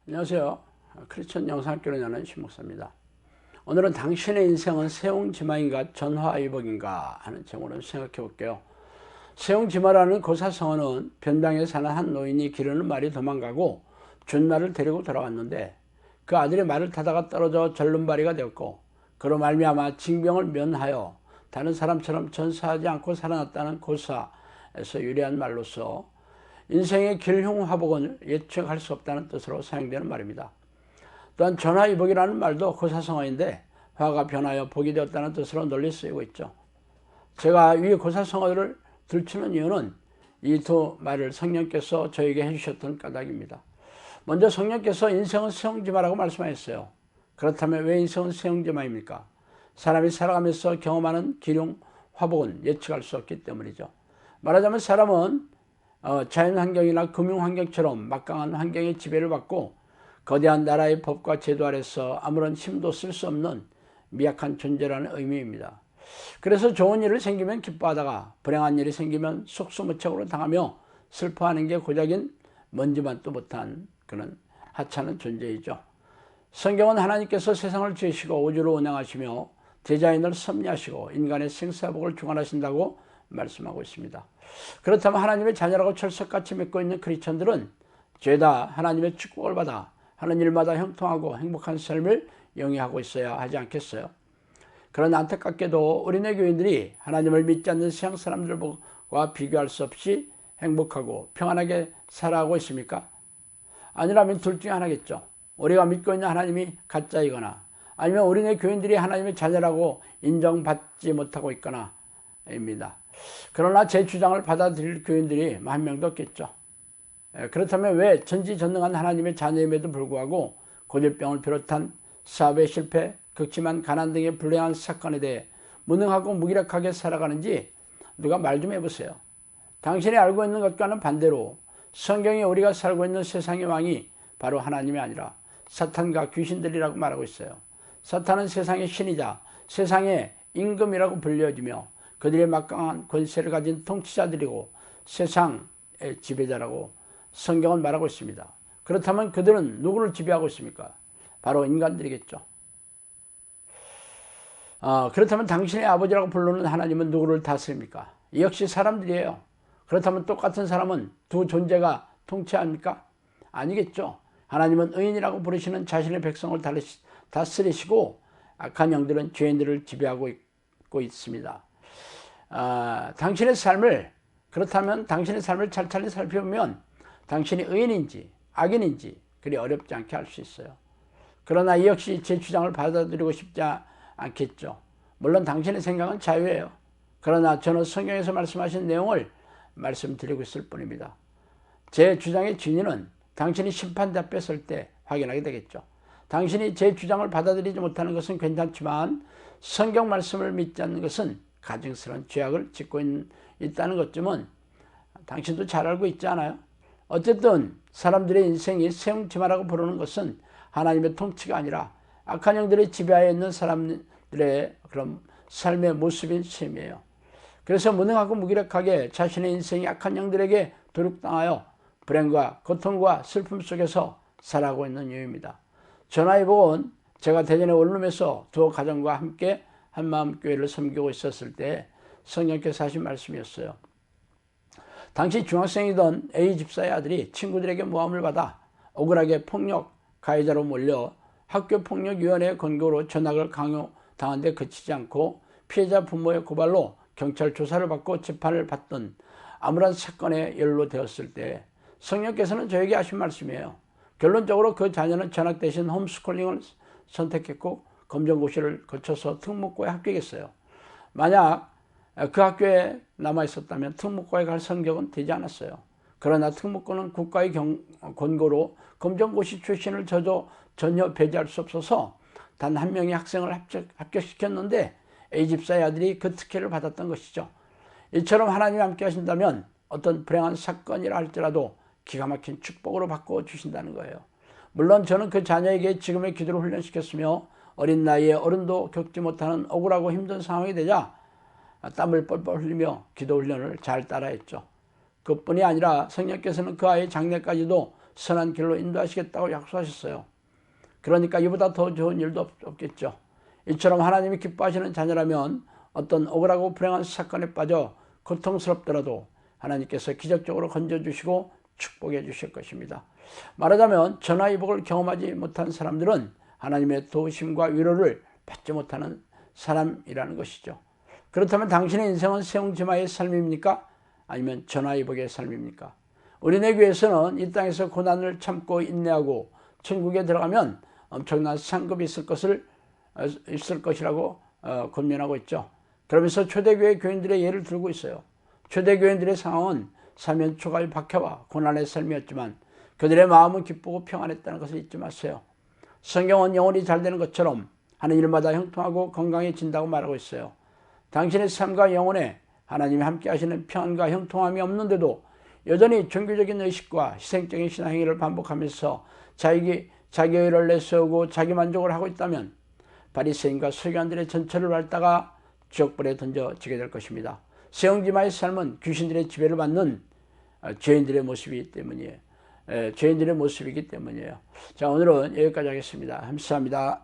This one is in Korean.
안녕하세요. 크리스천 영상학교를 여는 신목사입니다. 오늘은 당신의 인생은 세옹지마인가 전화위복인가 하는 제목으로 생각해 볼게요. 세옹지마라는 고사성어는 변방에 사는 한 노인이 기르는 말이 도망가고 준말을 데리고 돌아왔는데 그 아들이 말을 타다가 떨어져 절름발이가 되었고 그로 말미암아 징병을 면하여 다른 사람처럼 전사하지 않고 살아났다는 고사에서 유래한 말로서 인생의 길흉화복은 예측할 수 없다는 뜻으로 사용되는 말입니다. 또한 전화위복이라는 말도 고사성어인데 화가 변하여 복이 되었다는 뜻으로 널리 쓰이고 있죠. 제가 위 고사성어를 들추는 이유는 이 두 말을 성령께서 저에게 해주셨던 까닭입니다. 먼저 성령께서 인생은 세옹지마라고 말씀하셨어요. 그렇다면 왜 인생은 세옹지마입니까? 사람이 살아가면서 경험하는 기륭화복은 예측할 수 없기 때문이죠. 말하자면 사람은 자연환경이나 금융환경처럼 막강한 환경의 지배를 받고 거대한 나라의 법과 제도 아래서 아무런 힘도 쓸 수 없는 미약한 존재라는 의미입니다. 그래서 좋은 일이 생기면 기뻐하다가 불행한 일이 생기면 속수무책으로 당하며 슬퍼하는 게 고작인 먼지만도 못한 그런 하찮은 존재이죠. 성경은 하나님께서 세상을 지으시고 우주를 운행하시며 대자연을 섭리하시고 인간의 생사복을 주관하신다고 말씀하고 있습니다. 그렇다면 하나님의 자녀라고 철석같이 믿고 있는 크리스천들은 죄다 하나님의 축복을 받아 하는 일마다 형통하고 행복한 삶을 영위하고 있어야 하지 않겠어요? 그런 안타깝게도 우리네 교인들이 하나님을 믿지 않는 세상 사람들과 비교할 수 없이 행복하고 평안하게 살아가고 있습니까? 아니라면 둘 중에 하나겠죠. 우리가 믿고 있는 하나님이 가짜이거나 아니면 우리네 교인들이 하나님의 자녀라고 인정받지 못하고 있거나 입니다. 그러나 제 주장을 받아들일 교인들이 한 명도 없겠죠. 그렇다면 왜 전지전능한 하나님의 자녀임에도 불구하고 고질병을 비롯한 사업의 실패, 극심한 가난 등의 불행한 사건에 대해 무능하고 무기력하게 살아가는지 누가 말 좀 해보세요. 당신이 알고 있는 것과는 반대로 성경이 우리가 살고 있는 세상의 왕이 바로 하나님이 아니라 사탄과 귀신들이라고 말하고 있어요. 사탄은 세상의 신이자 세상의 임금이라고 불려지며 그들의 막강한 권세를 가진 통치자들이고 세상의 지배자라고 성경은 말하고 있습니다. 그렇다면 그들은 누구를 지배하고 있습니까? 바로 인간들이겠죠. 그렇다면 당신의 아버지라고 부르는 하나님은 누구를 다스립니까? 역시 사람들이에요. 그렇다면 똑같은 사람은 두 존재가 통치합니까? 아니겠죠. 하나님은 의인이라고 부르시는 자신의 백성을 다스리시고 악한 영들은 죄인들을 지배하고 있습니다. 당신의 삶을 그렇다면 당신의 삶을 찬찬히 살펴보면 당신이 의인인지 악인인지 그리 어렵지 않게 알 수 있어요. 그러나 이 역시 제 주장을 받아들이고 싶지 않겠죠. 물론 당신의 생각은 자유예요. 그러나 저는 성경에서 말씀하신 내용을 말씀드리고 있을 뿐입니다. 제 주장의 진위는 당신이 심판대 앞에 설 때 확인하게 되겠죠. 당신이 제 주장을 받아들이지 못하는 것은 괜찮지만 성경 말씀을 믿지 않는 것은 가증스러운 죄악을 짓고 있다는 것쯤은 당신도 잘 알고 있지 않아요? 어쨌든 사람들의 인생이 세웅지마라고 부르는 것은 하나님의 통치가 아니라 악한 영들의 지배하에 있는 사람들의 그런 삶의 모습인 셈이에요. 그래서 무능하고 무기력하게 자신의 인생이 악한 영들에게 도륙당하여 불행과 고통과 슬픔 속에서 살아가고 있는 이유입니다. 전화위복은 제가 대전의 원룸에서 두 가정과 함께 한마음교회를 섬기고 있었을 때 성령께서 하신 말씀이었어요. 당시 중학생이던 A 집사의 아들이 친구들에게 모함을 받아 억울하게 폭력 가해자로 몰려 학교폭력위원회 권고로 전학을 강요당한 데 그치지 않고 피해자 부모의 고발로 경찰 조사를 받고 재판을 받던 암울한 사건에 연루되었을 때 성령께서는 저에게 하신 말씀이에요. 결론적으로 그 자녀는 전학 대신 홈스쿨링을 선택했고 검정고시를 거쳐서 특목고에 합격했어요. 만약 그 학교에 남아있었다면 특목고에 갈 성적은 되지 않았어요. 그러나 특목고는 국가의 권고로 검정고시 출신을 전혀 배제할 수 없어서 단 한 명의 학생을 합격시켰는데 A 집사의 아들이 그 특혜를 받았던 것이죠. 이처럼 하나님이 함께 하신다면 어떤 불행한 사건이라 할지라도 기가 막힌 축복으로 바꿔주신다는 거예요. 물론 저는 그 자녀에게 지금의 기도를 훈련시켰으며 어린 나이에 어른도 겪지 못하는 억울하고 힘든 상황이 되자 땀을 뻘뻘 흘리며 기도 훈련을 잘 따라했죠. 그뿐이 아니라 성령께서는 그 아이의 장래까지도 선한 길로 인도하시겠다고 약속하셨어요. 그러니까 이보다 더 좋은 일도 없겠죠. 이처럼 하나님이 기뻐하시는 자녀라면 어떤 억울하고 불행한 사건에 빠져 고통스럽더라도 하나님께서 기적적으로 건져주시고 축복해 주실 것입니다. 말하자면 전화위복을 경험하지 못한 사람들은 하나님의 도우심과 위로를 받지 못하는 사람이라는 것이죠. 그렇다면 당신의 인생은 세웅지마의 삶입니까? 아니면 전화위복의 삶입니까? 우리네 교회에서는 이 땅에서 고난을 참고 인내하고 천국에 들어가면 엄청난 상급이 있을 것이라고 권면하고 있죠. 그러면서 초대교회 교인들의 예를 들고 있어요. 초대교인들의 상황은 사면 초가의 박해와 고난의 삶이었지만 그들의 마음은 기쁘고 평안했다는 것을 잊지 마세요. 성경은 영혼이 잘 되는 것처럼 하는 일마다 형통하고 건강해진다고 말하고 있어요. 당신의 삶과 영혼에 하나님이 함께 하시는 평안과 형통함이 없는데도 여전히 종교적인 의식과 희생적인 신앙행위를 반복하면서 자기 의를 내세우고 자기 만족을 하고 있다면 바리새인과 서기관들의 전철을 밟다가 지옥불에 던져지게 될 것입니다. 세웅지마의 삶은 귀신들의 지배를 받는 죄인들의 모습이기 때문이에요. 자, 오늘은 여기까지 하겠습니다. 감사합니다.